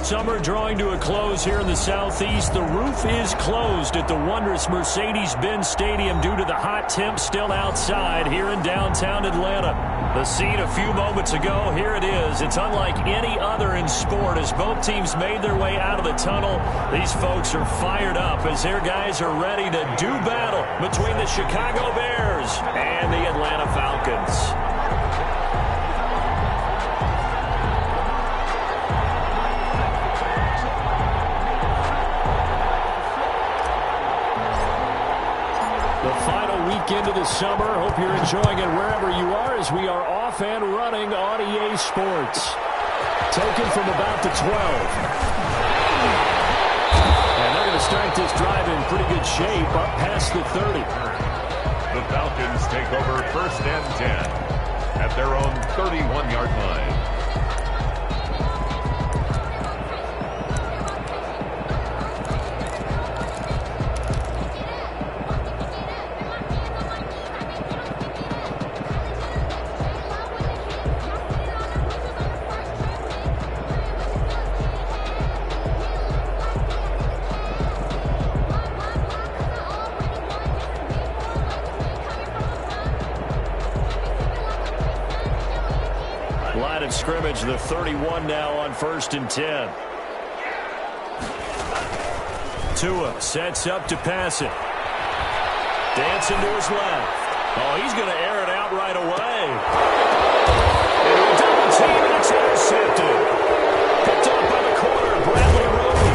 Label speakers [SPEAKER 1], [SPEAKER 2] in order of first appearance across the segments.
[SPEAKER 1] Summer drawing to a close here in the southeast. The roof is closed at the wondrous Mercedes-Benz Stadium due to the hot temps still outside here in downtown Atlanta. The scene a few moments ago, here it is. It's unlike any other in sport as both teams made their way out of the tunnel. These folks are fired up as their guys are ready to do battle between the Chicago Bears and the Atlanta Falcons. Into the summer. Hope you're enjoying it wherever you are as we are off and running on EA Sports. Taken from about the 12. And they're going to start this drive in pretty good shape up past the 30.
[SPEAKER 2] The Falcons take over 1st and 10 at their own 31-yard line.
[SPEAKER 1] Line of scrimmage, the 31 now on 1st and 10. Tua sets up to pass it. Dancing to his left. Oh, he's going to air it out right away. And a double team, and it's intercepted. Picked up by the corner, Bradley Roby.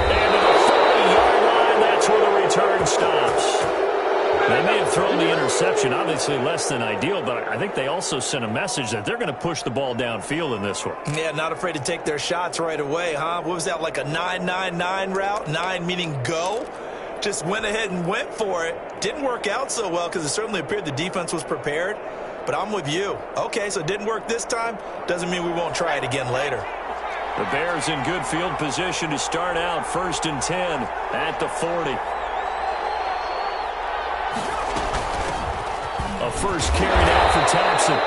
[SPEAKER 1] And to the 30-yard line, that's where the return stops. They may have thrown the interception, obviously less than ideal, but I think they also sent a message that they're going to push the ball downfield in this one.
[SPEAKER 3] Yeah, not afraid to take their shots right away, huh? What was that, like a 9-9-9 route? 9 meaning go? Just went ahead and went for it. Didn't work out so well because it certainly appeared the defense was prepared, but I'm with you. Okay, so it didn't work this time. Doesn't mean we won't try it again later.
[SPEAKER 1] The Bears in good field position to start out 1st and 10 at the 40. A first carry down for Thompson.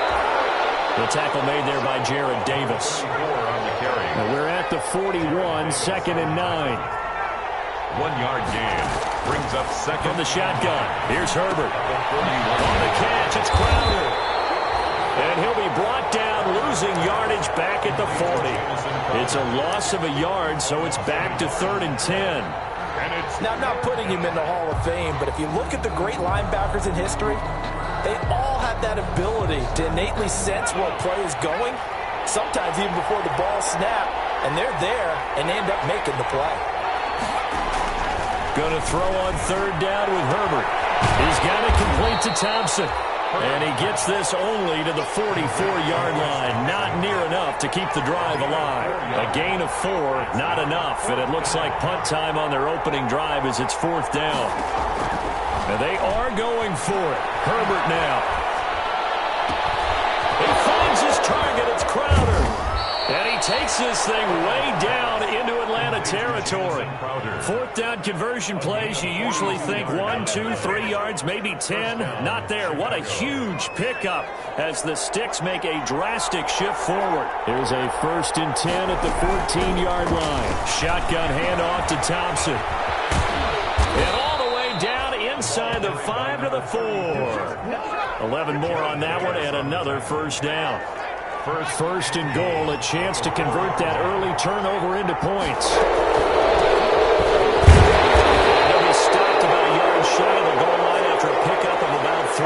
[SPEAKER 1] The tackle made there by Jared Davis. And we're at the 41, 2nd and 9.
[SPEAKER 2] 1-yard gain brings up second.
[SPEAKER 1] From the shotgun, here's Herbert. On the catch, it's Crowder. And he'll be brought down, losing yardage back at the 40. It's a loss of a yard, so it's back to 3rd and 10.
[SPEAKER 3] Now, I'm not putting him in the Hall of Fame, but if you look at the great linebackers in history, they all have that ability to innately sense where a play is going, sometimes even before the ball snaps, and they're there and they end up making the play.
[SPEAKER 1] Going to throw on 3rd down with Herbert. He's got it complete to Thompson. And he gets this only to the 44-yard line. Not near enough to keep the drive alive. A gain of 4, not enough. And it looks like punt time on their opening drive as it's 4th down. And they are going for it. Herbert now. He finds his target. It's Crowder. And he takes this thing way down into Atlanta territory. 4th down conversion plays, you usually think 1, 2, 3 yards, maybe 10. Not there. What a huge pickup as the Sticks make a drastic shift forward. There's a 1st and 10 at the 14-yard line. Shotgun handoff to Thompson. And all the way down inside the 5 to the 4. 11 more on that one and another 1st down. 1st and goal, a chance to convert that early turnover into points. They'll be stopped about a yard shy of the goal line after a pickup of about 3.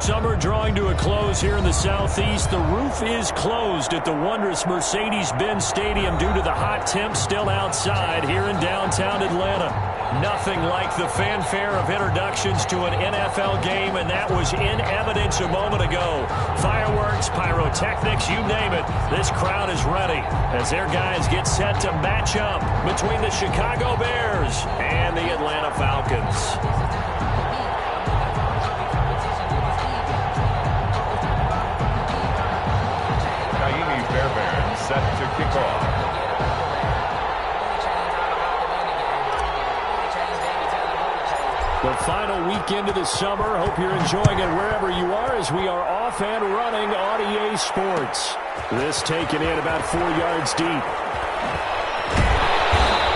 [SPEAKER 1] Summer drawing to a close here in the Southeast. The roof is closed at the wondrous Mercedes-Benz Stadium due to the hot temps still outside here in downtown Atlanta. Nothing like the fanfare of introductions to an NFL game, and that was in evidence a moment ago. Fireworks, pyrotechnics, you name it. This crowd is ready as their guys get set to match up between the Chicago Bears and the Atlanta Falcons.
[SPEAKER 2] Set to kick off.
[SPEAKER 1] The final weekend of the summer. Hope you're enjoying it wherever you are as we are off and running on EA Sports. This taken in about 4 yards deep.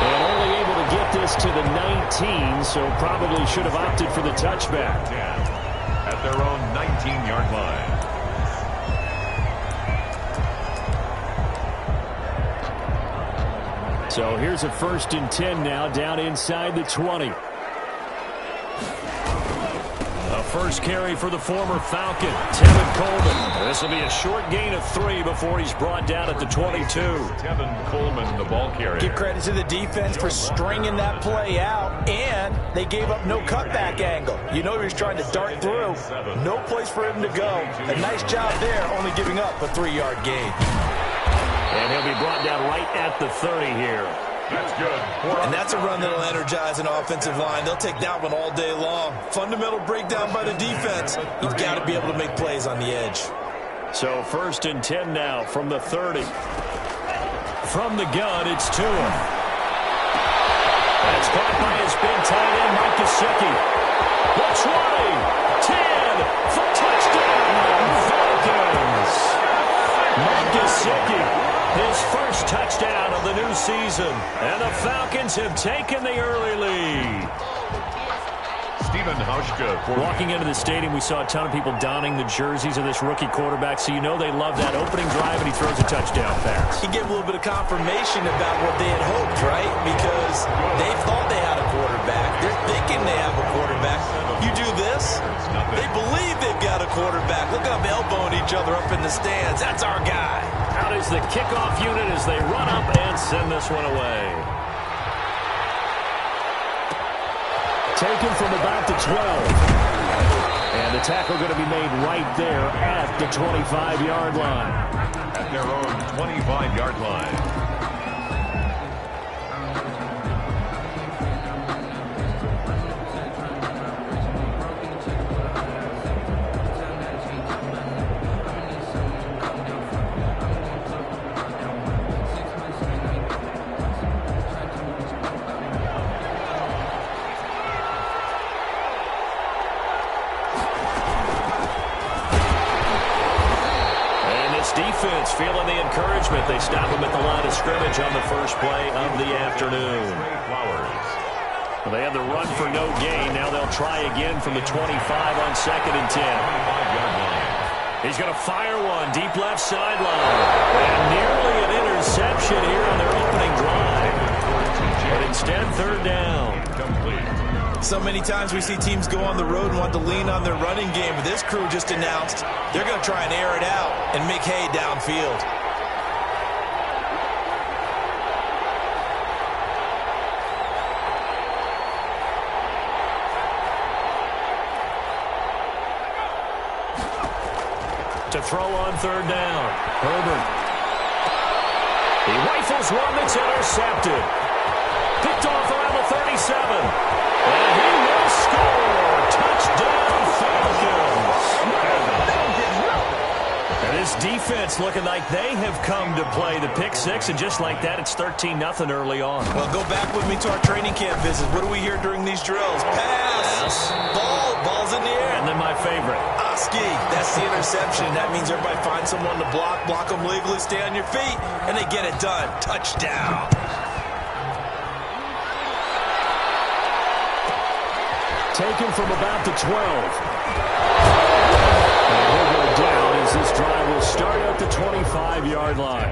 [SPEAKER 1] And only able to get this to the 19, so probably should have opted for the touchback.
[SPEAKER 2] At their own 19-yard line.
[SPEAKER 1] So here's a 1st and 10 now, down inside the 20. A first carry for the former Falcon, Tevin Coleman. This will be a short gain of 3 before he's brought down at the 22.
[SPEAKER 2] Tevin Coleman, the ball carrier.
[SPEAKER 3] Give credit to the defense for stringing that play out, and they gave up no cutback angle. You know he was trying to dart through. No place for him to go. A nice job there, only giving up a 3-yard gain.
[SPEAKER 1] And he'll be brought down right at the 30 here.
[SPEAKER 2] That's good.
[SPEAKER 3] And that's a run that'll energize an offensive line. They'll take that one all day long. Fundamental breakdown by the defense. You've got to be able to make plays on the edge.
[SPEAKER 1] So 1st and 10 now from the 30. From the gun, it's Tua. That's caught by his big tight end, Mike Gesicki. The 20, 10, for touchdown, Falcons. Mike Gesicki, his first touchdown of the new season. And the Falcons have taken the early lead.
[SPEAKER 2] Stephen Hauschka.
[SPEAKER 1] Walking into the stadium, we saw a ton of people donning the jerseys of this rookie quarterback, so you know they love that opening drive, and he throws a touchdown pass.
[SPEAKER 3] He gave a little bit of confirmation about what they had hoped, right? Because they thought they had a quarterback. They're thinking they have a quarterback. You do this, they believe they've got a quarterback. Look at them elbowing each other up in the stands. That's our guy.
[SPEAKER 1] Out is the kickoff unit as they run up and send this one away. Taken from about the 12. And the tackle going to be made right there at the 25-yard line.
[SPEAKER 2] At their own 25-yard line.
[SPEAKER 1] Defense feeling the encouragement. They stop him at the line of scrimmage on the first play of the afternoon. Well, they had the run for no gain. Now they'll try again from the 25 on 2nd and 10. He's going to fire one deep left sideline. And nearly an interception here on their opening drive. But instead, 3rd down.
[SPEAKER 3] So many times we see teams go on the road and want to lean on their running game. But this crew just announced they're going to try and air it out and make hay downfield.
[SPEAKER 1] To throw on 3rd down. Herbert. He rifles one that's intercepted. Picked off around the 37. And he will score. Touchdown, Falcons. And this defense looking like they have come to play the pick six, and just like that, it's 13-0 early on.
[SPEAKER 3] Well, go back with me to our training camp visits. What do we hear during these drills? Pass. Ball's in the air.
[SPEAKER 1] And then my favorite.
[SPEAKER 3] Oski. That's the interception. That means everybody finds someone to block them legally, stay on your feet, and they get it done. Touchdown.
[SPEAKER 1] Taken from about the 12. And he'll go down as this drive will start at the 25-yard line.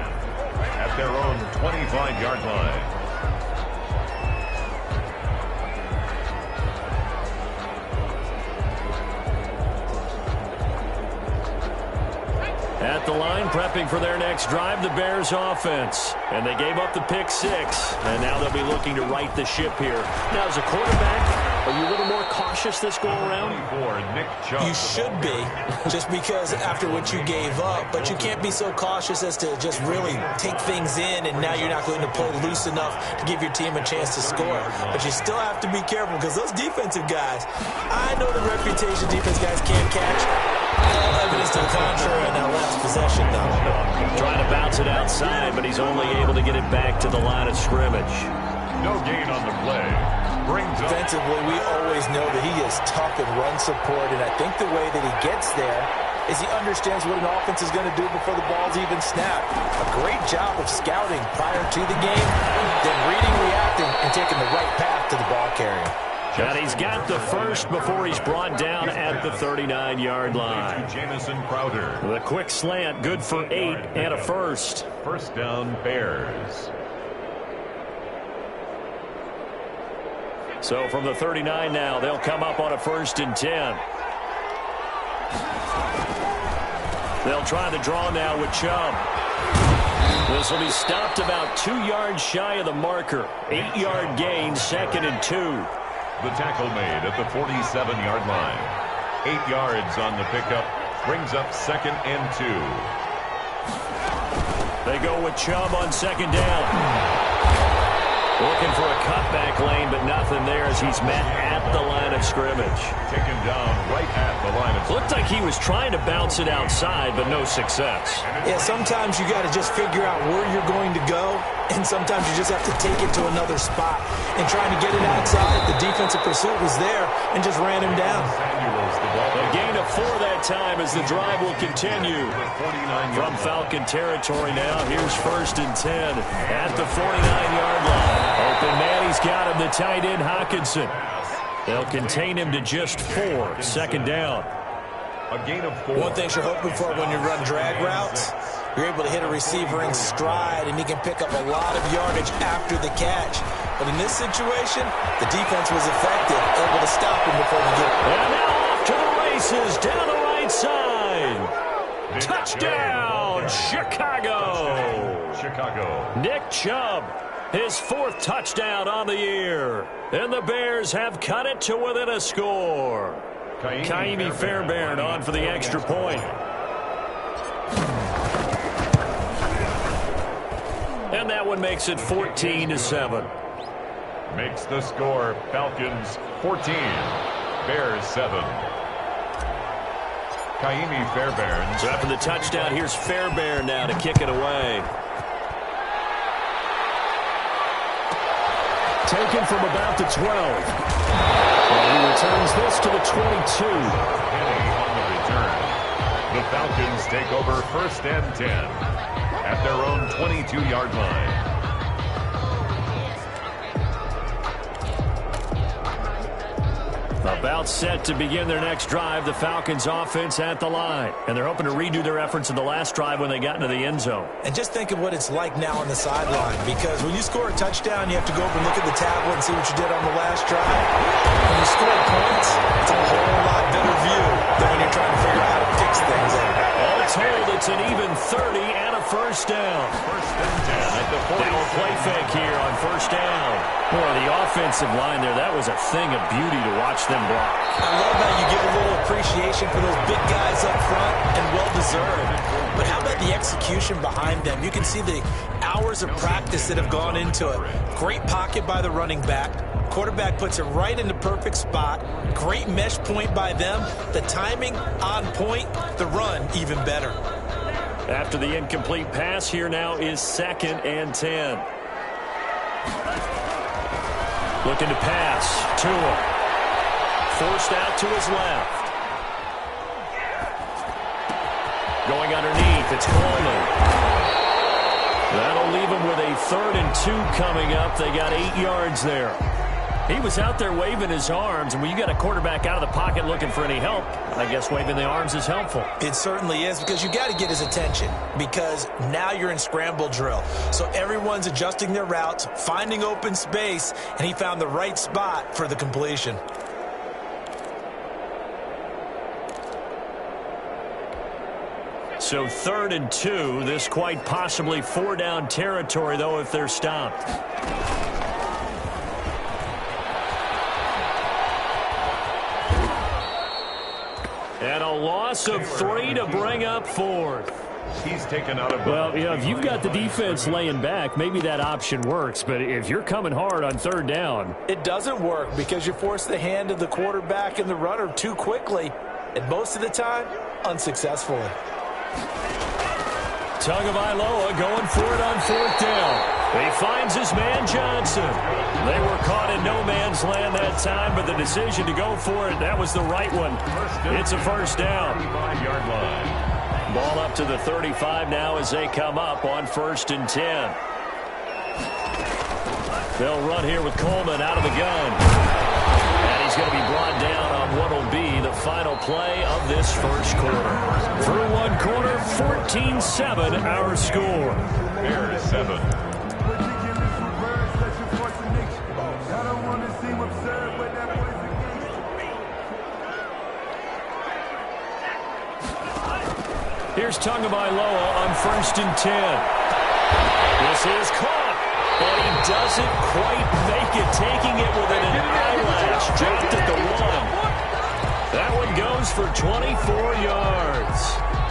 [SPEAKER 2] At their own 25-yard line.
[SPEAKER 1] At the line, prepping for their next drive, the Bears offense. And they gave up the pick 6, and now they'll be looking to right the ship here. Now, as a quarterback, are you a little more cautious this go around?
[SPEAKER 3] You should be, just because after what you gave up, but you can't be so cautious as to just really take things in, and now you're not going to play loose enough to give your team a chance to score. But you still have to be careful, because those defensive guys, I know the reputation defense guys can't catch. All evidence to the contrary in that last possession, though.
[SPEAKER 1] Trying to bounce it outside, but he's only able to get it back to the line of scrimmage.
[SPEAKER 2] No gain on the play.
[SPEAKER 3] Defensively, we always know that he is tough in run support, and I think the way that he gets there is he understands what an offense is going to do before the ball's even snapped. A great job of scouting prior to the game, then reading, reacting, and taking the right path to the ball carrier.
[SPEAKER 1] And he's got the first before he's brought down at the 39-yard line.
[SPEAKER 2] Jamison Crowder.
[SPEAKER 1] The quick slant, good for 8 and a first.
[SPEAKER 2] First down, Bears.
[SPEAKER 1] So from the 39 now, they'll come up on a 1st and 10. They'll try the draw now with Chubb. This will be stopped about 2 yards shy of the marker. 8-yard gain, 2nd and 2.
[SPEAKER 2] The tackle made at the 47-yard line. 8 yards on the pickup. Brings up 2nd and 2.
[SPEAKER 1] They go with Chubb on 2nd down. Looking for a cutback lane, but nothing there as he's met at the line of scrimmage.
[SPEAKER 2] Taken down right at the line of scrimmage.
[SPEAKER 1] Looked like he was trying to bounce it outside, but no success.
[SPEAKER 3] Yeah, sometimes you got to just figure out where you're going to go, and sometimes you just have to take it to another spot. And trying to get it outside, the defensive pursuit was there and just ran him down.
[SPEAKER 1] A gain of 4 that time as the drive will continue. From Falcon territory now, here's 1st and 10 at the 49-yard line. Open man, he's got him, the tight end, Hockenson. They'll contain him to just 4, 2nd down.
[SPEAKER 2] A gain of 4.
[SPEAKER 3] One thing you're hoping for when you run drag routes, you're able to hit a receiver in stride, and he can pick up a lot of yardage after the catch. But in this situation, the defense was effective, able to stop him before he get it.
[SPEAKER 1] And now off to the races, down the right side. Touchdown, Chicago.
[SPEAKER 2] Chicago.
[SPEAKER 1] Nick Chubb, his 4th touchdown on the year. And the Bears have cut it to within a score. Kaimi Fairbairn on for the extra point. And that one makes it 14-7.
[SPEAKER 2] Makes the score Falcons 14, Bears 7. Kaimi Fairbairn.
[SPEAKER 1] So after the touchdown, here's Fairbairn now to kick it away. Taken from about the 12. And he returns this to the 22.
[SPEAKER 2] Penny on the return. The Falcons take over 1st and 10 at their own 22-yard line.
[SPEAKER 1] About set to begin their next drive, the Falcons offense at the line. And they're hoping to redo their efforts in the last drive when they got into the end zone.
[SPEAKER 3] And just think of what it's like now on the sideline, because when you score a touchdown, you have to go over and look at the tablet and see what you did on the last drive. When you score points, it's a whole lot better view than when you're trying to figure out how to fix things out.
[SPEAKER 1] All told, it's an even 30 and a 1st down.
[SPEAKER 2] 1st and 10 at the 40.
[SPEAKER 1] They will play fake here on 1st down. Boy, the offensive line there, that was a thing of beauty to watch them block.
[SPEAKER 3] I love how you give a little appreciation for those big guys up front, and well-deserved. But how about the execution behind them? You can see the hours of practice that have gone into it. Great pocket by the running back. Quarterback puts it right in the perfect spot. Great mesh point by them. The timing on point. The run even better.
[SPEAKER 1] After the incomplete pass, here now is 2nd and 10. Looking to pass. Tua. Forced out to his left. Going underneath. It's Coleman. That'll leave him with a 3rd and 2 coming up. They got 8 yards there. He was out there waving his arms, and when you got a quarterback out of the pocket looking for any help, I guess waving the arms is helpful.
[SPEAKER 3] It certainly is, because you got to get his attention, because now you're in scramble drill. So everyone's adjusting their routes, finding open space, and he found the right spot for the completion.
[SPEAKER 1] So 3rd and 2. This quite possibly 4-down territory, though, if they're stopped. And a loss of 3 to bring up 4th.
[SPEAKER 2] He's taken out of...
[SPEAKER 1] Well, if you've got the defense laying back, maybe that option works. But if you're coming hard on 3rd down...
[SPEAKER 3] It doesn't work because you force the hand of the quarterback and the runner too quickly. And most of the time, unsuccessfully.
[SPEAKER 1] Tagovailoa going for it on 4th down. He finds his man Johnson. They were caught in no man's land that time, but the decision to go for it, that was the right one. It's a 1st down.
[SPEAKER 2] 35-yard line.
[SPEAKER 1] Ball up to the 35 now as they come up on 1st and 10. They'll run here with Coleman out of the gun. And he's going to be brought down on what will be the final play of this 1st quarter. Through 1 quarter, 14-7 our score.
[SPEAKER 2] Bears 7.
[SPEAKER 1] Here's Tagovailoa on 1st and 10. This is caught, and he doesn't quite make it, taking it within an eyelash. Dropped at the 1. That one goes for 24 yards.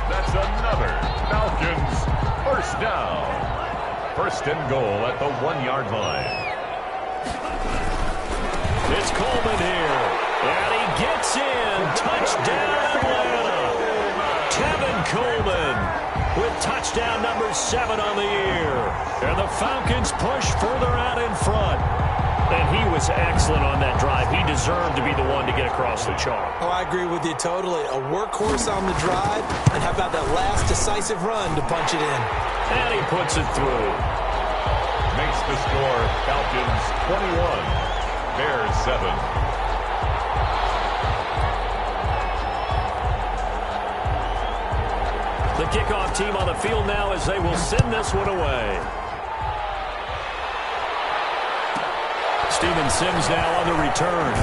[SPEAKER 2] That's another Falcons 1st down. 1st and goal at the 1-yard line.
[SPEAKER 1] It's Coleman here, and he gets in. Touchdown, Atlanta. Kevin Coleman with touchdown number 7 on the year. And the Falcons push further out in front. And he was excellent on that drive. He deserved to be the one to get across the chalk.
[SPEAKER 3] Oh, I agree with you totally. A workhorse on the drive. And how about that last decisive run to punch it in?
[SPEAKER 1] And he puts it through.
[SPEAKER 2] Makes the score Falcons 21, Bears 7.
[SPEAKER 1] The kickoff team on the field now as they will send this one away. Steven Sims now on the return.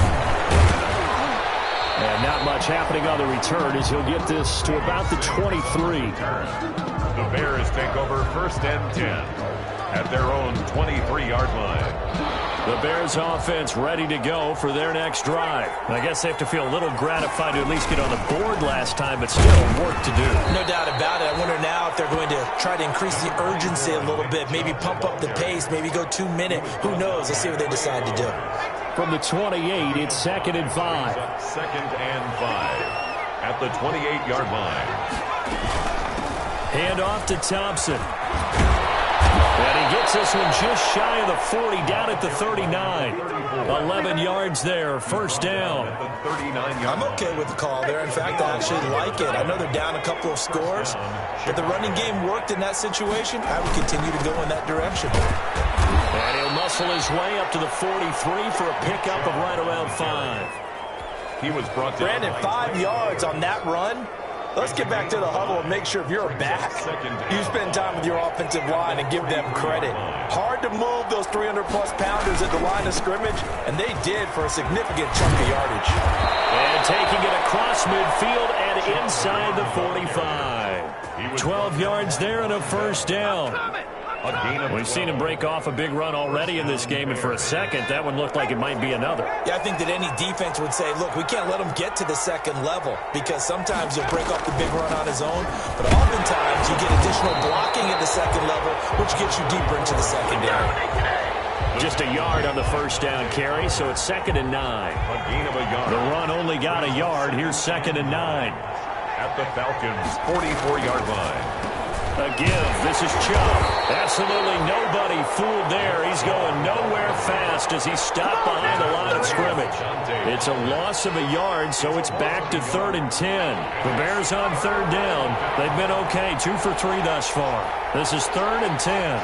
[SPEAKER 1] And not much happening on the return as he'll get this to about the 23.
[SPEAKER 2] The Bears take over 1st and 10 at their own 23-yard line.
[SPEAKER 1] The Bears offense ready to go for their next drive. I guess they have to feel a little gratified to at least get on the board last time, but still work to do.
[SPEAKER 3] No doubt about it. I wonder now if they're going to try to increase the urgency a little bit, maybe pump up the pace, maybe go 2-minute. Who knows? Let's see what they decide to do.
[SPEAKER 1] From the 28, it's 2nd and 5.
[SPEAKER 2] 2nd and 5 at the 28-yard line.
[SPEAKER 1] Hand off to Thompson. And he gets this one just shy of the 40, down at the 39. 11 yards there, 1st down.
[SPEAKER 3] I'm okay with the call there. In fact, I actually like it. I know they're down a couple of scores, but the running game worked in that situation. I would continue to go in that direction.
[SPEAKER 1] And he'll muscle his way up to the 43 for a pickup of right around 5.
[SPEAKER 2] He was brought down.
[SPEAKER 3] Brandon, 5 yards on that run. Let's get back to the huddle and make sure if you're a back, you spend time with your offensive line and give them credit. Hard to move those 300-plus pounders at the line of scrimmage, and they did for a significant chunk of yardage.
[SPEAKER 1] And taking it across midfield and inside the 45. 12 yards there and a 1st down. We've seen him break off a big run already in this game, and for a second, that one looked like it might be another.
[SPEAKER 3] Yeah, I think that any defense would say, look, we can't let him get to the 2nd level because sometimes he'll break off the big run on his own, but oftentimes you get additional blocking at the 2nd level, which gets you deeper into the secondary.
[SPEAKER 1] Just a yard on the 1st down carry, so it's 2nd and 9.
[SPEAKER 2] A gain of a yard.
[SPEAKER 1] The run only got a yard. Here's 2nd and 9.
[SPEAKER 2] At the Falcons' 44-yard line.
[SPEAKER 1] A give. This is Chubb. Absolutely nobody fooled there. He's going nowhere fast as he stopped behind the line of scrimmage. It's a loss of a yard, so it's back to 3rd and 10. The Bears on 3rd down. They've been okay, 2 for 3 thus far. This is 3rd and 10.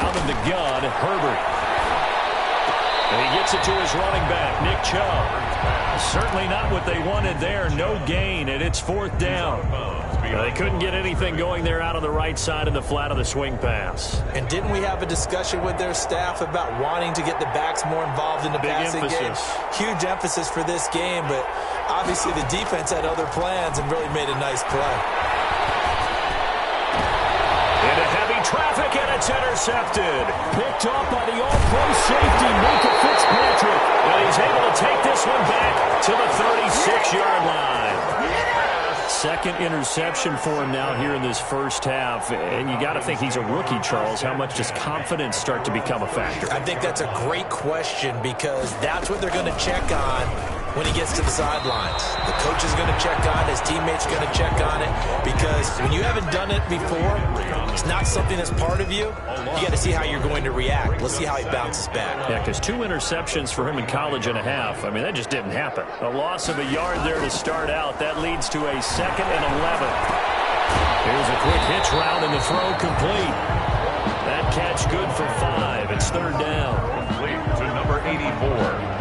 [SPEAKER 1] Out of the gun, Herbert. And he gets it to his running back, Nick Chubb. Certainly not what they wanted there. No gain, and it's 4th down. They couldn't get anything going there out on the right side in the flat of the swing pass.
[SPEAKER 3] And didn't we have a discussion with their staff about wanting to get the backs more involved in the passing game? Huge emphasis for this game, but obviously the defense had other plans and really made a nice play.
[SPEAKER 1] Into heavy traffic, and it's intercepted. Picked off by the all-pro safety, Micah Fitzpatrick. And he's able to take this one back to the 36-yard line. Second interception for him now here in this first half. And you got to think he's a rookie, Charles. How much does confidence start to become a factor?
[SPEAKER 3] I think that's a great question because that's what they're going to check on when he gets to the sidelines. The coach is going to check on it. His teammates are going to check on it because when you haven't done it before, it's not something that's part of you. You got to see how you're going to react. Let's see how he bounces back.
[SPEAKER 1] Yeah, because 2 interceptions for him in college and a half. I mean, that just didn't happen. A loss of a yard there to start out. That leads to a 2nd and 11. Here's a quick hitch route and the throw complete. That catch good for 5. It's 3rd down.
[SPEAKER 2] Complete to number 84.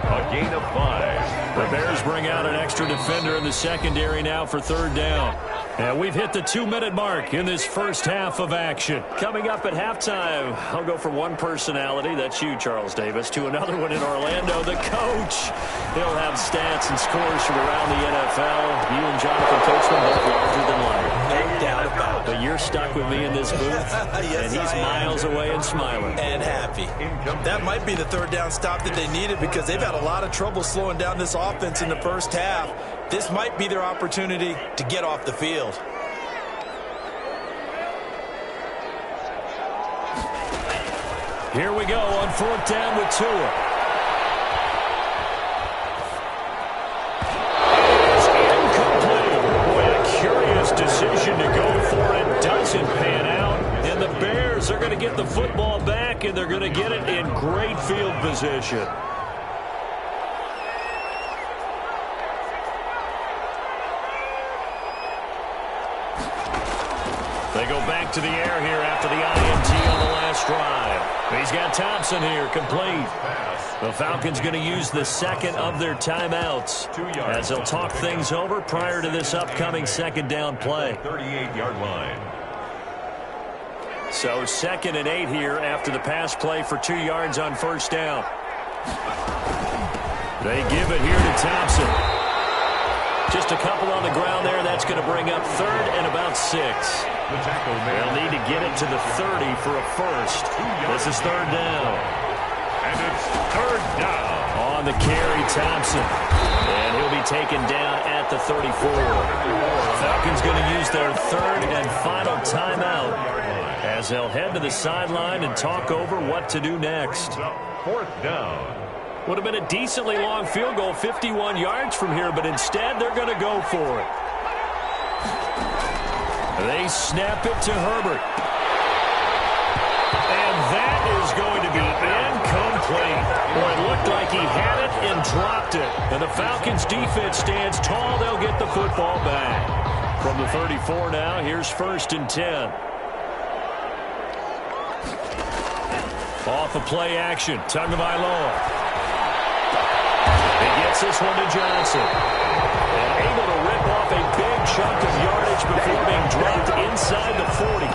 [SPEAKER 2] A gain of 5.
[SPEAKER 1] The Bears bring out an extra defender in the secondary now for 3rd down. And we've hit the 2-minute mark in this first half of action. Coming up at halftime, I'll go from one personality, that's you, Charles Davis, to another one in Orlando, the coach. He'll have stats and scores from around the NFL. You and Jonathan Coachman both larger than life.
[SPEAKER 3] No doubt about it.
[SPEAKER 1] But you're stuck with me in this booth,
[SPEAKER 3] yes,
[SPEAKER 1] and he's miles away and smiling.
[SPEAKER 3] And happy. That might be the 3rd down stop that they needed because they've had a lot of trouble slowing down this offense in the first half. This might be their opportunity to get off the field.
[SPEAKER 1] Here we go on 4th down with Tua. It's incomplete. Boy, a curious decision to go for it. Doesn't pan out. And the Bears are going to get the football back, and they're going to get it in great field position. They go back to the air here after the INT on the last drive. He's got Thompson here, complete. The Falcons going to use the 2nd of their timeouts as they'll talk things over prior to this upcoming 2nd down play.
[SPEAKER 2] 38-yard line.
[SPEAKER 1] So 2nd and 8 here after the pass play for 2 yards on 1st down. They give it here to Thompson. Just a couple on the ground there. That's going to bring up 3rd and about 6. They'll need to get it to the 30 for a first. This is 3rd down.
[SPEAKER 2] And it's 3rd down.
[SPEAKER 1] On the carry, Thompson. And he'll be taken down at the 34. Falcons going to use their 3rd and final timeout as they'll head to the sideline and talk over what to do next.
[SPEAKER 2] 4th down.
[SPEAKER 1] Would have been a decently long field goal, 51 yards from here, but instead they're going to go for it. They snap it to Herbert. And that is going to be incomplete. Boy, it looked like he had it and dropped it. And the Falcons defense stands tall. They'll get the football back. From the 34 now, here's 1st and 10. Off of play action, Tagovailoa. He gets this one to Johnson. And able to rip off a big chunk of yardage before being dropped inside the 40.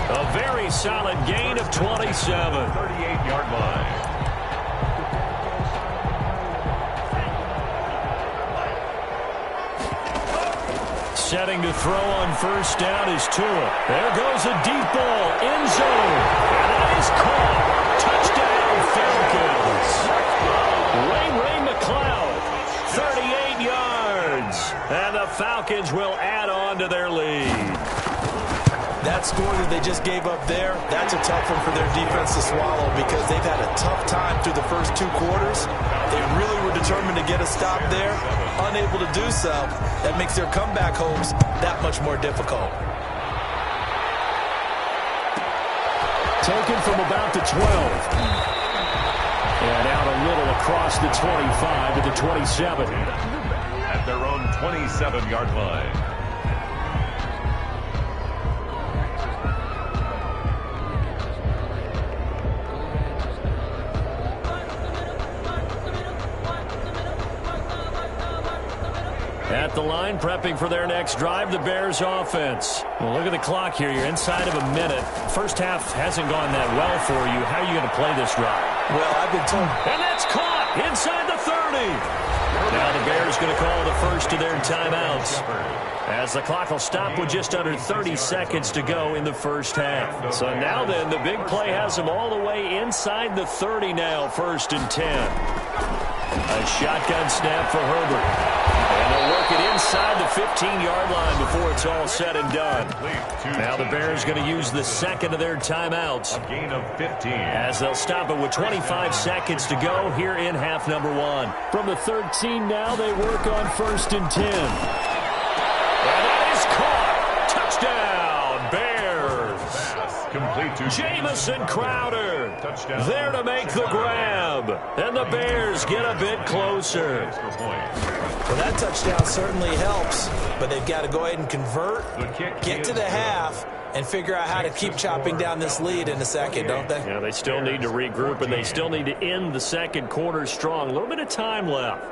[SPEAKER 1] A very solid gain of 27.
[SPEAKER 2] 38-yard line.
[SPEAKER 1] Setting to throw on 1st down is Tua. There goes a deep ball, end zone. And that is caught. Touchdown, Falcons. Ray McLeod, 38 yards. And the Falcons will add on to their lead.
[SPEAKER 3] That score that they just gave up there, that's a tough one for their defense to swallow because they've had a tough time through the first 2 quarters. They really were determined to get a stop there, unable to do so. That makes their comeback hopes that much more difficult.
[SPEAKER 1] Taken from about the 12. And out a little across the 25 to the 27.
[SPEAKER 2] At their own 27-yard line.
[SPEAKER 1] At the line, prepping for their next drive, the Bears offense. Well, look at the clock here. You're inside of a minute. First half hasn't gone that well for you. How are you going to play this drive?
[SPEAKER 3] Well, I've been told.
[SPEAKER 1] And that's caught inside the 30. Now the Bears going to call the first of their timeouts, as the clock will stop with just under 30 seconds to go in the first half. So now then, the big play has them all the way inside the 30 now, 1st and 10. A shotgun snap for Herbert. And they'll work it inside the 15-yard line before it's all said and done. Now the Bears going to use the second of their timeouts.
[SPEAKER 2] A gain of 15.
[SPEAKER 1] As they'll stop it with 25 seconds to go here in half number 1. From the 13 now, they work on 1st and 10. And that is caught. Touchdown, Bears.
[SPEAKER 2] Complete to
[SPEAKER 1] Jamison Crowder.
[SPEAKER 2] Touchdown.
[SPEAKER 1] There to make the grab. And the Bears get a bit closer.
[SPEAKER 2] Extra point.
[SPEAKER 3] Well, that touchdown certainly helps, but they've got to go ahead and convert, get to the half, and figure out how to keep chopping down this lead in a second, don't they?
[SPEAKER 1] Yeah, they still need to regroup, and they still need to end the second quarter strong. A little bit of time left.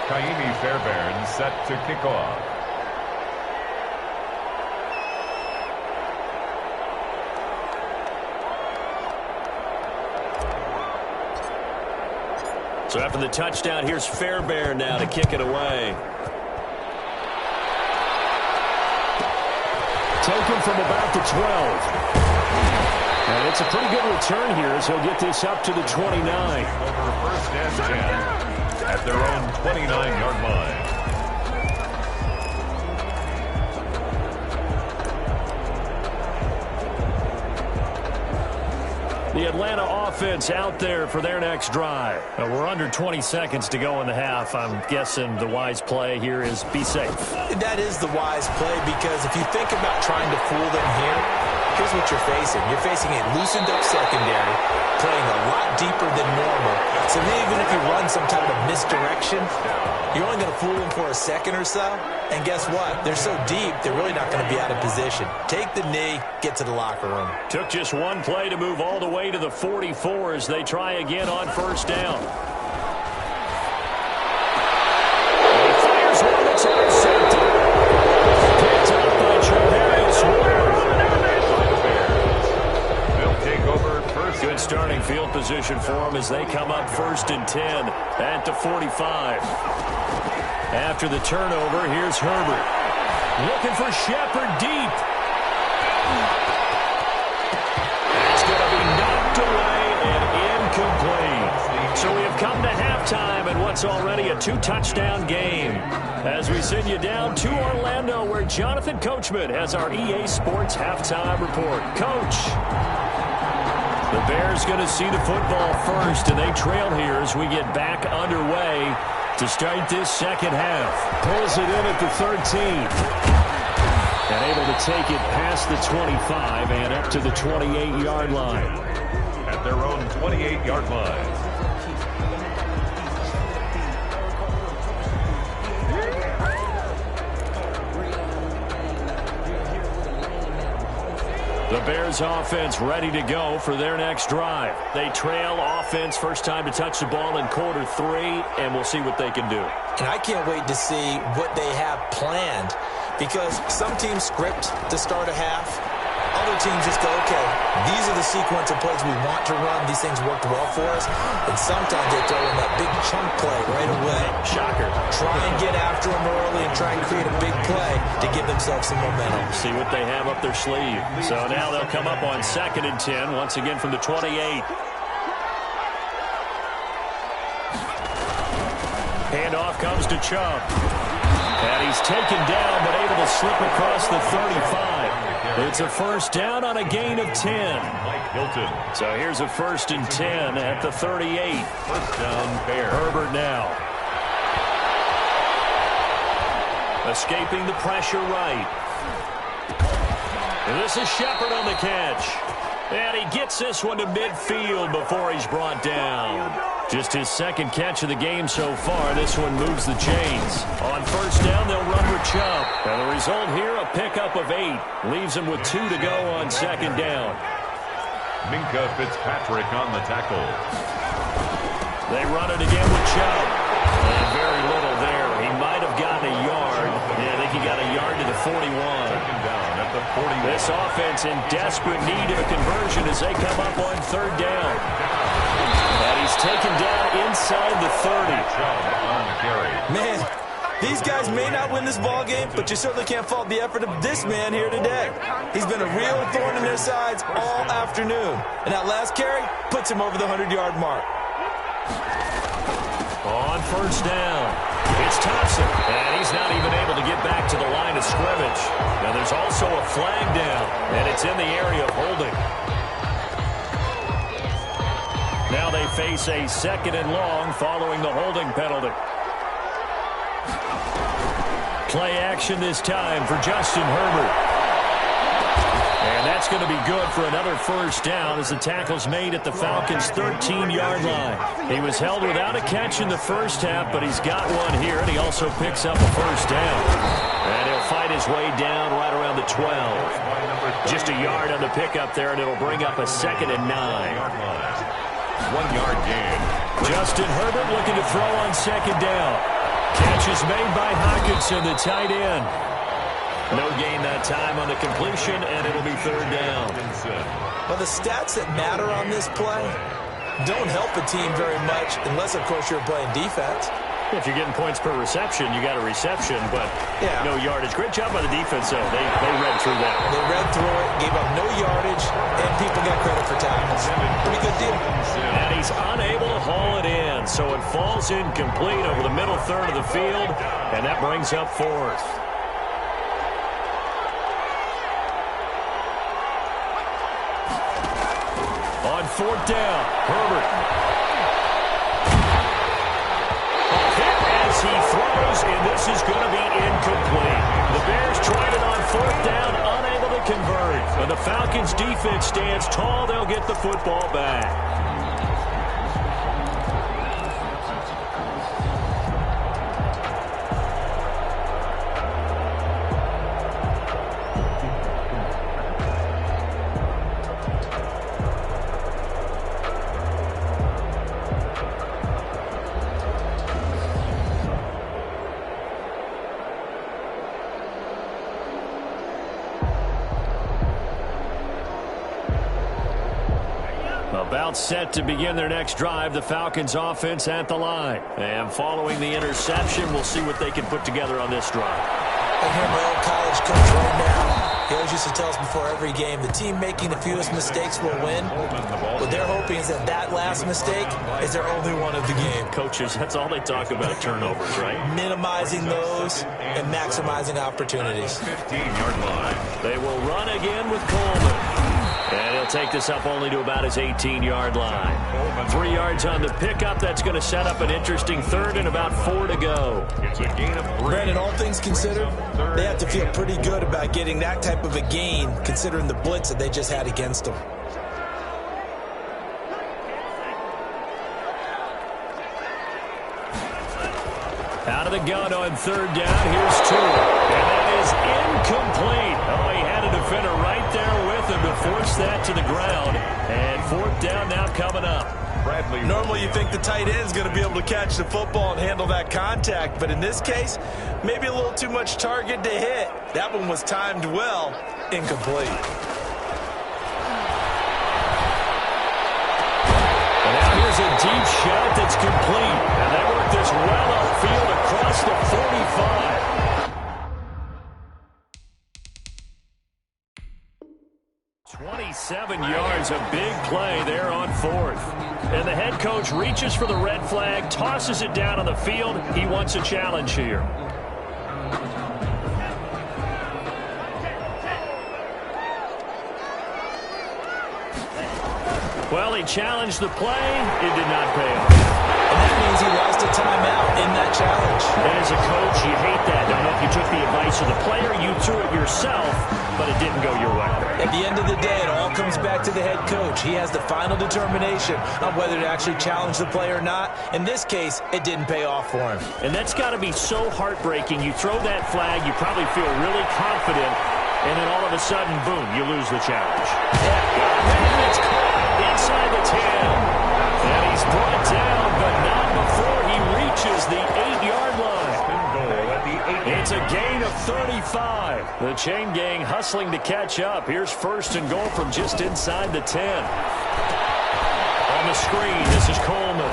[SPEAKER 2] Kaimi Fairbairn set to kick off.
[SPEAKER 1] So after the touchdown, here's Fairbairn now to kick it away. Taken from about the 12. And it's a pretty good return here as he'll get this up to the 29.
[SPEAKER 2] Over 1st and 10. At their own 29-yard line.
[SPEAKER 1] The Atlanta offense out there for their next drive. We're under 20 seconds to go in the half. I'm guessing the wise play here is be safe.
[SPEAKER 3] That is the wise play, because if you think about trying to fool them here, here's what you're facing. You're facing a loosened-up secondary, playing a lot deeper than normal. So even if you run some type of misdirection, you're only going to fool them for a second or so. And guess what? They're so deep, they're really not going to be out of position. Take the knee, get to the locker room.
[SPEAKER 1] Took just one play to move all the way to the 44 as they try again on 1st down. And he fires one that's intercepted. Picked up by Trevarius Ward.
[SPEAKER 2] They'll take over 1st.
[SPEAKER 1] Good starting field position for them as they come up 1st and 10 at the 45. After the turnover, here's Herbert. Looking for Shepard deep. That's going to be knocked away and incomplete. So we have come to halftime in what's already a 2-touchdown game. As we send you down to Orlando, where Jonathan Coachman has our EA Sports halftime report. Coach. The Bears going to see the football first, and they trail here as we get back underway to start this second half. Pulls it in at the 13. And able to take it past the 25 and up to the 28-yard line.
[SPEAKER 2] At their own 28-yard line.
[SPEAKER 1] The Bears offense ready to go for their next drive. They trail offense, first time to touch the ball in quarter 3, and we'll see what they can do.
[SPEAKER 3] And I can't wait to see what they have planned, because some teams script to start a half. Other teams just go, okay, these are the sequence of plays we want to run. These things worked well for us. And sometimes they throw in that big chunk play right away.
[SPEAKER 1] Shocker.
[SPEAKER 3] Try and get after them early and try and create a big play to give themselves some momentum.
[SPEAKER 1] See what they have up their sleeve. So now they'll come up on 2nd and 10, once again from the 28. Handoff comes to Chubb. And he's taken down, but able to slip across the 35. It's a first down on a gain of 10.
[SPEAKER 2] Mike Hilton.
[SPEAKER 1] So here's a 1st and 10 at the 38.
[SPEAKER 2] First down, Bears.
[SPEAKER 1] Herbert now. Escaping the pressure right. And this is Shepard on the catch. And he gets this one to midfield before he's brought down. Just his second catch of the game so far. This one moves the chains. On first down, they'll run with Chubb. And the result here, a pickup of 8. Leaves him with 2 to go on second down.
[SPEAKER 2] Minka Fitzpatrick on the tackle.
[SPEAKER 1] They run it again with Chubb. And very little there. He might have gotten a yard. Yeah, I think he got a yard to the 41.
[SPEAKER 2] Second down at the 41.
[SPEAKER 1] This offense in desperate need of a conversion as they come up on third down. And he's taken down inside the 30.
[SPEAKER 2] Chubb on the carry.
[SPEAKER 3] Man, these guys may not win this ball game, but you certainly can't fault the effort of this man here today. He's been a real thorn in their sides all afternoon. And that last carry puts him over the 100-yard mark.
[SPEAKER 1] On first down, it's Thompson, and he's not even able to get back to the line of scrimmage. Now there's also a flag down, and it's in the area of holding. Now they face a second and long following the holding penalty. Play action this time for Justin Herbert. And that's going to be good for another first down as the tackle's made at the Falcons' 13-yard line. He was held without a catch in the first half, but he's got one here, and he also picks up a first down. And he'll fight his way down right around the 12. Just a yard on the pickup there, and it'll bring up a 2nd and 9.
[SPEAKER 2] 1-yard gain.
[SPEAKER 1] Justin Herbert looking to throw on second down. Catch is made by Hockenson, the tight end. No gain that time on the completion, and it'll be third down.
[SPEAKER 3] Well, the stats that matter on this play don't help a team very much unless, of course, you're playing defense.
[SPEAKER 1] If you're getting points per reception, you got a reception, but no yardage. Great job by the defense, though. They read through that.
[SPEAKER 3] They read through it, gave up no yardage, and people got credit for tackles. Pretty good deal.
[SPEAKER 1] And he's unable to haul it in, so it falls incomplete over the middle third of the field, and that brings up fourth. On fourth down, Herbert. A hit as he throws, and this is going to be incomplete. The Bears tried it on fourth down, unable to convert. When the Falcons' defense stands tall, they'll get the football back. About set to begin their next drive, the Falcons offense at the line. And following the interception, we'll see what they can put together on this drive.
[SPEAKER 3] I hear my old college coach right now. He always used to tell us before every game, the team making the fewest mistakes will win. What they're hoping is that that last mistake is their only one of the game.
[SPEAKER 1] Coaches, that's all they talk about, turnovers, right?
[SPEAKER 3] Minimizing those and maximizing opportunities.
[SPEAKER 2] 15-yard line.
[SPEAKER 1] They will run again with Coleman. And he'll take this up only to about his 18-yard line. 3 yards on the pickup. That's going to set up an interesting third and about 4 to go.
[SPEAKER 2] It's a gain of 3.
[SPEAKER 3] Brandon, all things considered, they have to feel pretty good about getting that type of a gain considering the blitz that they just had against them.
[SPEAKER 1] Out of the gun on third down. Here's two. And that is incomplete. Oh, he had a defender right there with him to force that to the ground. And fourth down now coming up.
[SPEAKER 3] Normally you think the tight end's going to be able to catch the football and handle that contact, but in this case, maybe a little too much target to hit. That one was timed well, incomplete.
[SPEAKER 1] And now here's a deep shot that's complete. And they work this well upfield across the 45. 27 yards, a big play there on fourth. And the head coach reaches for the red flag, tosses it down on the field. He wants a challenge here. Well, he challenged the play. It did not pay off.
[SPEAKER 3] And that means he lost a timeout in that challenge.
[SPEAKER 1] And as a coach, you hate that. Don't know if you took the advice of the player, you threw it yourself, but it didn't go your way.
[SPEAKER 3] At the end of the day, it all comes back to the head coach. He has the final determination on whether to actually challenge the play or not. In this case, it didn't pay off for him.
[SPEAKER 1] And that's got to be so heartbreaking. You throw that flag, you probably feel really confident, and then all of a sudden, boom, you lose the challenge. And it's caught inside the 10. And he's brought down, but not before he reaches the 8-yard line. It's a gain of 35. The chain gang hustling to catch up. Here's first and goal from just inside the 10. On the screen, this is Coleman.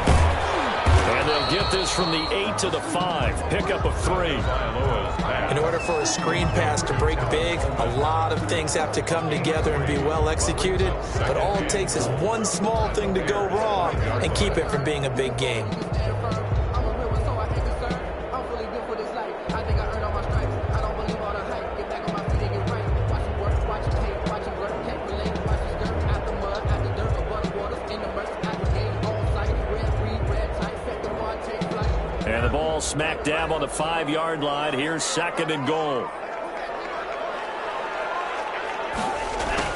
[SPEAKER 1] And they'll get this from the 8 to the 5. Pickup of 3.
[SPEAKER 3] In order for a screen pass to break big, a lot of things have to come together and be well executed. But all it takes is one small thing to go wrong and keep it from being a big game.
[SPEAKER 1] And the ball smack dab on the 5-yard line. Here's second and goal.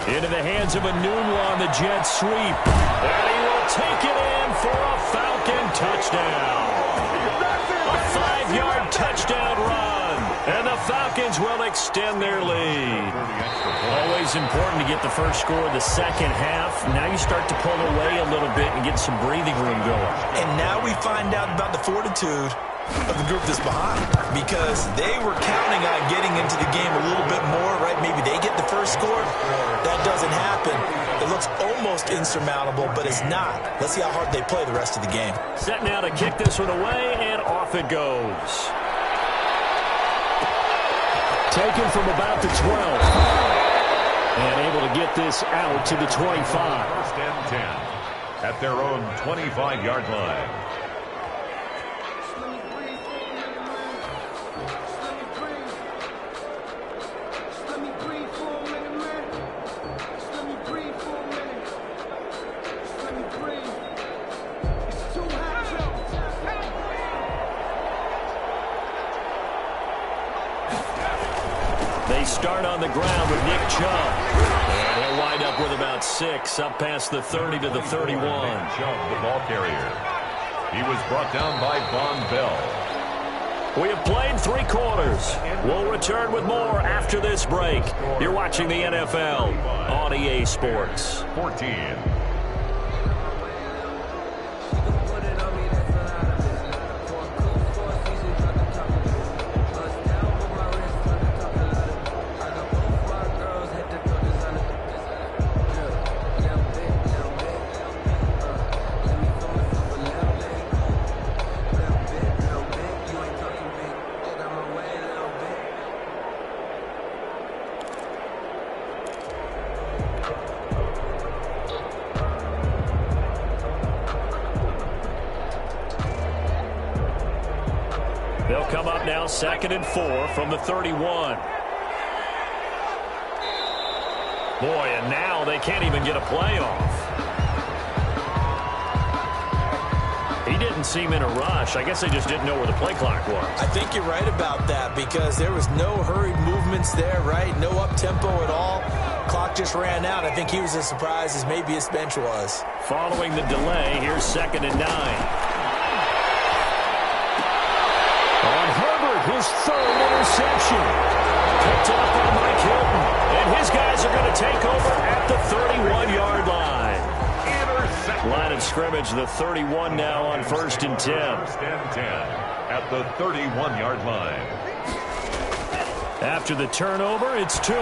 [SPEAKER 1] Into the hands of Enunwa on the jet sweep. And he will take it in for a Falcon touchdown. A 5-yard touchdown run. And the Falcons will extend their lead. Always important to get the first score of the second half. Now you start to pull away a little bit and get some breathing room going.
[SPEAKER 3] And now we find out about the fortitude of the group that's behind, because they were counting on getting into the game a little bit more, right? Maybe they get the first score. That doesn't happen. It looks almost insurmountable, but it's not. Let's see how hard they play the rest of the game.
[SPEAKER 1] Set now to kick this one away, and off it goes. Taken from about the 12. And able to get this out to the 25.
[SPEAKER 2] First and 10 at their own 25-yard line.
[SPEAKER 1] They start on the ground with Nick Chubb. And he'll wind up with about 6, up past the 30 to the 31.
[SPEAKER 2] Chubb, the ball carrier. He was brought down by Von Bell.
[SPEAKER 1] We have played 3 quarters. We'll return with more after this break. You're watching the NFL on EA Sports.
[SPEAKER 2] 14.
[SPEAKER 1] They'll come up now, 2nd and 4 from the 31. Boy, and now they can't even get a play off. He didn't seem in a rush. I guess they just didn't know where the play clock was.
[SPEAKER 3] I think you're right about that, because there was no hurried movements there, right? No up-tempo at all. Clock just ran out. I think he was as surprised as maybe his bench was.
[SPEAKER 1] Following the delay, here's 2nd and 9. On Herbert, his 3rd interception. Picked up by Mike Hilton. And his guys are going to take over at the 31-yard line. Line of scrimmage, the 31 now on 1st and 10.
[SPEAKER 2] 1st and 10 at the 31-yard line.
[SPEAKER 1] After the turnover, it's Tua.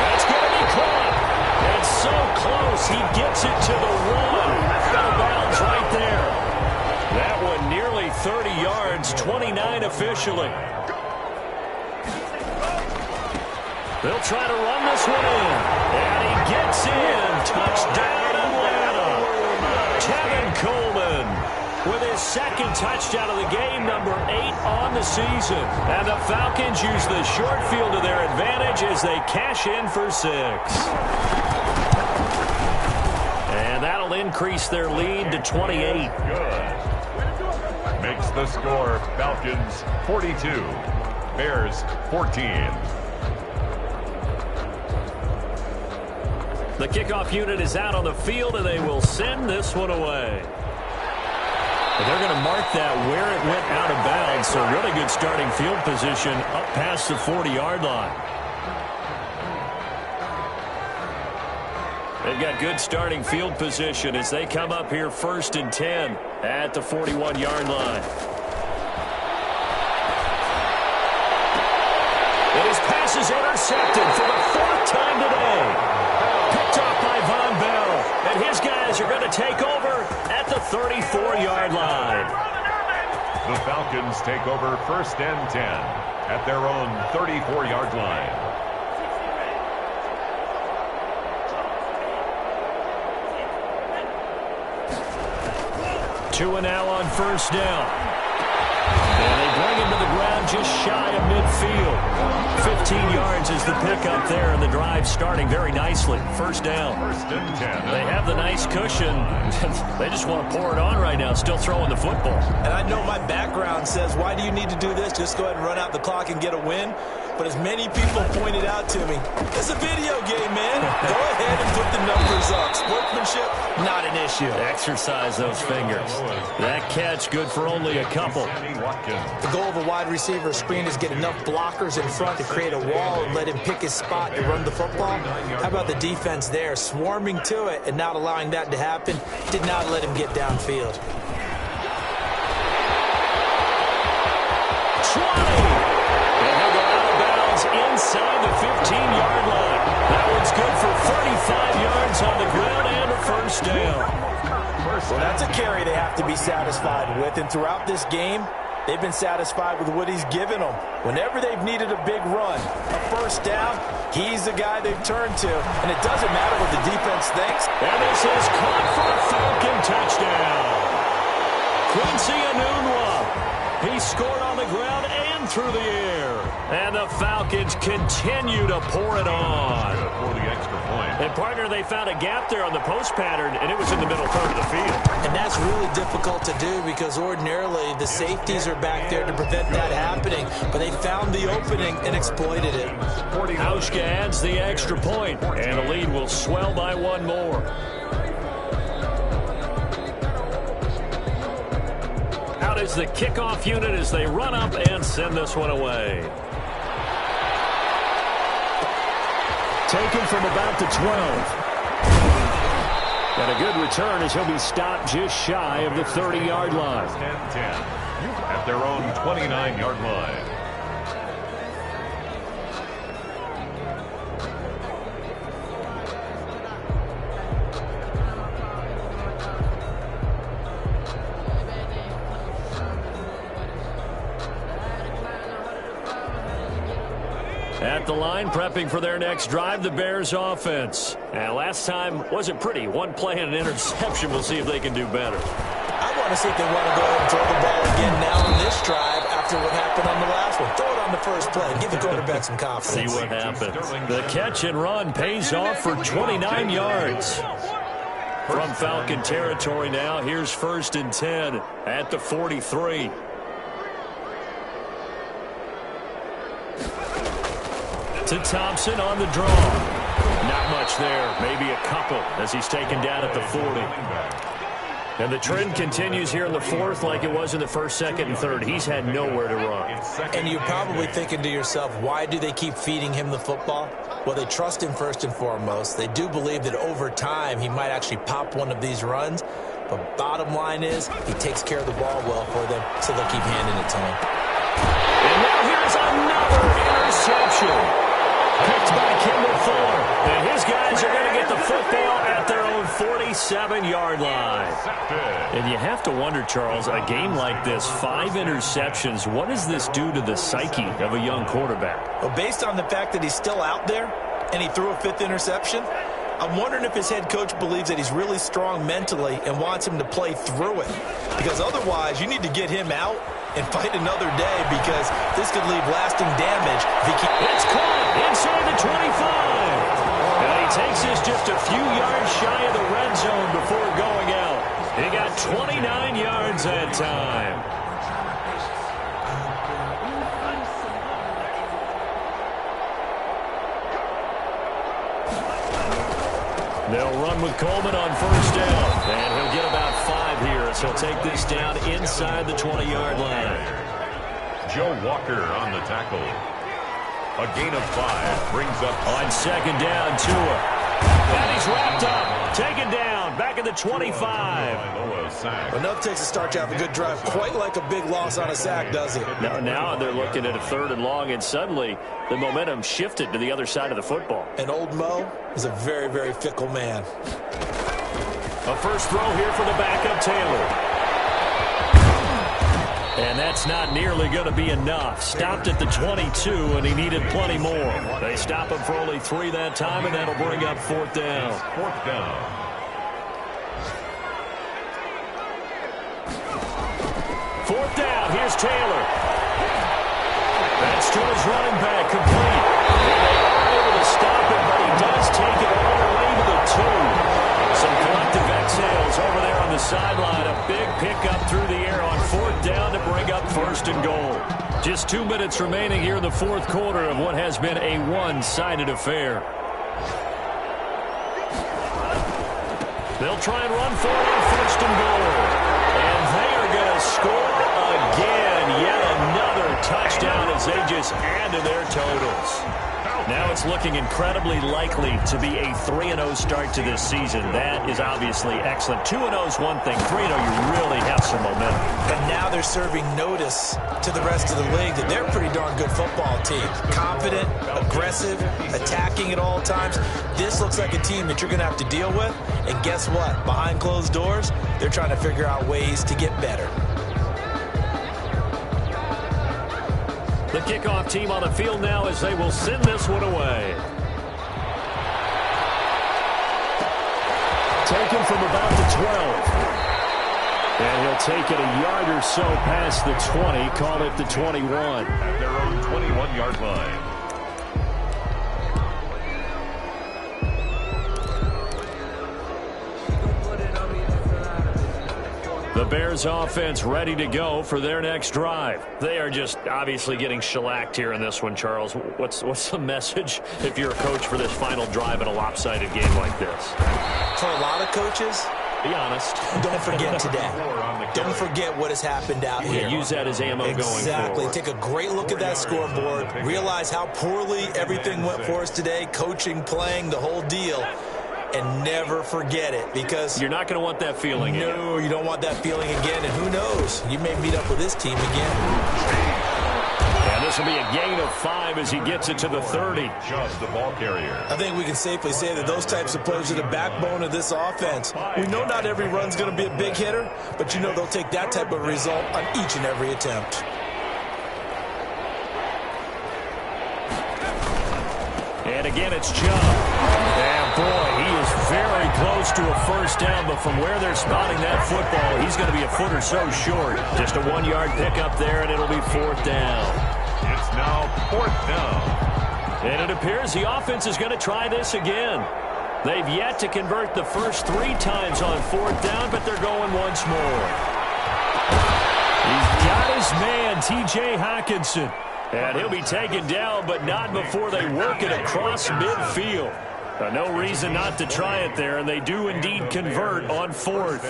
[SPEAKER 1] That's going to be caught. And so close, he gets it to the 1. Out of bounds right there. That one nearly 30 yards, 29 officially. They'll try to run this one in. And he gets in. Touchdown, Atlanta. Tevin Coleman with his 2nd touchdown of the game, number 8 on the season. And the Falcons use the short field to their advantage as they cash in for 6. And that'll increase their lead to 28.
[SPEAKER 2] Good. Makes the score Falcons 42, Bears 14.
[SPEAKER 1] The kickoff unit is out on the field, and they will send this one away. But they're going to mark that where it went out of bounds, so really good starting field position up past the 40-yard line. They've got good starting field position as they come up here 1st and 10 at the 41-yard line. And his pass is intercepted for the 4th time today. Picked off by Von Bell. And his guys are going to take over at the 34-yard line.
[SPEAKER 2] The Falcons take over 1st and 10 at their own 34-yard line.
[SPEAKER 1] 2 now on 1st down. And they bring him to the ground just shy of midfield. 15 yards is the pickup there, and the drive starting very nicely. 1st down.
[SPEAKER 2] 1st and 10.
[SPEAKER 1] They have the nice cushion. They just want to pour it on right now, still throwing the football.
[SPEAKER 3] And I know my background says, why do you need to do this? Just go ahead and run out the clock and get a win. But as many people pointed out to me, it's a video game, man. Go ahead and put the numbers up. Sportsmanship, not an issue.
[SPEAKER 1] Exercise those fingers. That catch good for only a couple.
[SPEAKER 3] The goal of a wide receiver screen is get enough blockers in front to create a wall and let him pick his spot to run the football. How about the defense there, swarming to it and not allowing that to happen? Did not let him get downfield.
[SPEAKER 1] 20! Inside the 15-yard line. That one's good for 35 yards on the ground and a 1st down.
[SPEAKER 3] Well, that's a carry they have to be satisfied with. And throughout this game, they've been satisfied with what he's given them. Whenever they've needed a big run, a 1st down, he's the guy they've turned to. And it doesn't matter what the defense thinks.
[SPEAKER 1] And this is caught for a Falcon touchdown. Quincy Enunwa. He scored on the ground and through the air. And the Falcons continue to pour it on.
[SPEAKER 2] For the extra point.
[SPEAKER 1] And, partner, they found a gap there on the post pattern, and it was in the middle third of the field.
[SPEAKER 3] And that's really difficult to do because ordinarily the safeties are back there to prevent that happening. But they found the opening and exploited it.
[SPEAKER 1] Hauschka adds the extra point, and the lead will swell by one more. Out is the kickoff unit as they run up and send this one away. Taken from about the 12. And a good return as he'll be stopped just shy of the 30-yard line.
[SPEAKER 2] 1st and 10 at their own 29-yard line.
[SPEAKER 1] At the line, prepping for their next drive, the Bears offense. And last time wasn't pretty. One play and an interception. We'll see if they can do better.
[SPEAKER 3] I want to see if they want to go ahead and throw the ball again now on this drive after what happened on the last one. Throw it on the first play. Give the quarterback some confidence.
[SPEAKER 1] See what happens. The catch and run pays off for 29 yards. From Falcon territory now, here's 1st and 10 at the 43. To Thompson on the draw. Not much there. Maybe a couple as he's taken down at the 40. And the trend continues here in the 4th like it was in the 1st, 2nd, and 3rd. He's had nowhere to run.
[SPEAKER 3] And you're probably thinking to yourself, why do they keep feeding him the football? Well, they trust him first and foremost. They do believe that over time he might actually pop one of these runs. But bottom line is he takes care of the ball well for them, so they'll keep handing it to him.
[SPEAKER 1] And now here's another interception. Picked by Kendall Fuller. And his guys are going to get the football at their own 47-yard line. And you have to wonder, Charles, a game like this, 5 interceptions, what does this do to the psyche of a young quarterback?
[SPEAKER 3] Well, based on the fact that he's still out there and he threw a 5th interception, I'm wondering if his head coach believes that he's really strong mentally and wants him to play through it. Because otherwise, you need to get him out and fight another day because this could leave lasting damage.
[SPEAKER 1] It's caught inside the 25. And he takes this just a few yards shy of the red zone before going out. He got 29 yards that time. They'll run with Coleman on first down. And he'll get about 5 here as he'll take this down inside the 20-yard line.
[SPEAKER 2] Joe Walker on the tackle. A gain of 5 brings up
[SPEAKER 1] on second down, Tua. And he's wrapped up, taken down, back at the 25.
[SPEAKER 3] Enough takes to start you have a good drive, quite like a big loss on a sack, does it?
[SPEAKER 1] Now they're looking at a 3rd and long, and suddenly the momentum shifted to the other side of the football.
[SPEAKER 3] And old Mo is a very, very fickle man.
[SPEAKER 1] A first throw here for the backup, Taylor. And that's not nearly going to be enough. Stopped at the 22, and he needed plenty more. They stop him for only 3 that time, and that'll bring up 4th down.
[SPEAKER 2] 4th down.
[SPEAKER 1] 4th down. Here's Taylor. That's to his running back, complete. And they aren't able to stop him, but he does take it all the way to the 2. Some collective exhales over there on the sideline. A big pickup through the air on 4th down to bring up 1st and goal. Just 2 minutes remaining here in the 4th quarter of what has been a one-sided affair. They'll try and run for it on 1st and goal. And they are going to score again. Yet another touchdown as they just add to their totals. Now it's looking incredibly likely to be a 3-0 start to this season. That is obviously excellent. 2-0 is one thing. 3-0, you really have some momentum.
[SPEAKER 3] And now they're serving notice to the rest of the league that they're a pretty darn good football team. Confident, aggressive, attacking at all times. This looks like a team that you're going to have to deal with. And guess what? Behind closed doors, they're trying to figure out ways to get better.
[SPEAKER 1] The kickoff team on the field now as they will send this one away. Taken from about the 12. And he'll take it a yard or so past the 20, call it the 21.
[SPEAKER 2] At their own 21-yard line.
[SPEAKER 1] The Bears offense ready to go for their next drive. They are just obviously getting shellacked here in this one, Charles. What's the message if you're a coach for this final drive in a lopsided game like this?
[SPEAKER 3] For a lot of coaches,
[SPEAKER 1] be honest.
[SPEAKER 3] Don't forget today. Don't forget what has happened out here.
[SPEAKER 1] Use that as ammo going forward.
[SPEAKER 3] Exactly. Take a great look at that scoreboard. Realize how poorly everything went for us today. Coaching, playing, the whole deal. And never forget it, because
[SPEAKER 1] you're not going to want that feeling again.
[SPEAKER 3] No, you don't want that feeling again. And who knows? You may meet up with this team again.
[SPEAKER 1] And this will be a gain of 5 as he gets it to the 30.
[SPEAKER 2] Just the ball carrier.
[SPEAKER 3] I think we can safely say that those types of plays are the backbone of this offense. We know not every run's going to be a big hitter, but you know they'll take that type of result on each and every attempt.
[SPEAKER 1] And again, it's Chubb. And boy, he is very close to a first down, but from where they're spotting that football, he's going to be a foot or so short. Just a 1-yard pickup there, and it'll be 4th down.
[SPEAKER 2] It's now 4th down.
[SPEAKER 1] And it appears the offense is going to try this again. They've yet to convert the first 3 times on 4th down, but they're going once more. He's got his man, T.J. Hockenson. And he'll be taken down, but not before they work it across midfield. No reason not to try it there, and they do indeed convert on 4th.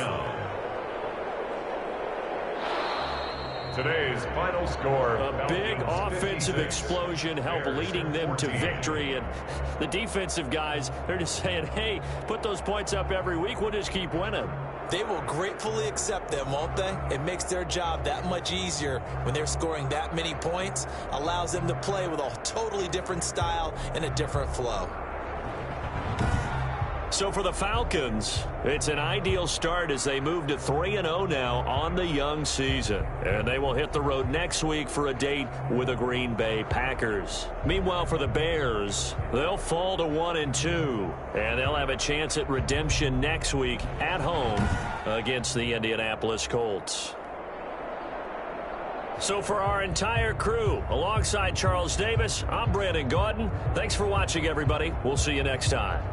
[SPEAKER 2] Today's final score.
[SPEAKER 1] A big offensive explosion helped leading them to victory, and the defensive guys, they're just saying, hey, put those points up every week, we'll just keep winning.
[SPEAKER 3] They will gratefully accept them, won't they? It makes their job that much easier when they're scoring that many points. Allows them to play with a totally different style and a different flow.
[SPEAKER 1] So for the Falcons, it's an ideal start as they move to 3-0 now on the young season. And they will hit the road next week for a date with the Green Bay Packers. Meanwhile, for the Bears, they'll fall to 1-2. And they'll have a chance at redemption next week at home against the Indianapolis Colts. So for our entire crew, alongside Charles Davis, I'm Brandon Gaudin. Thanks for watching, everybody. We'll see you next time.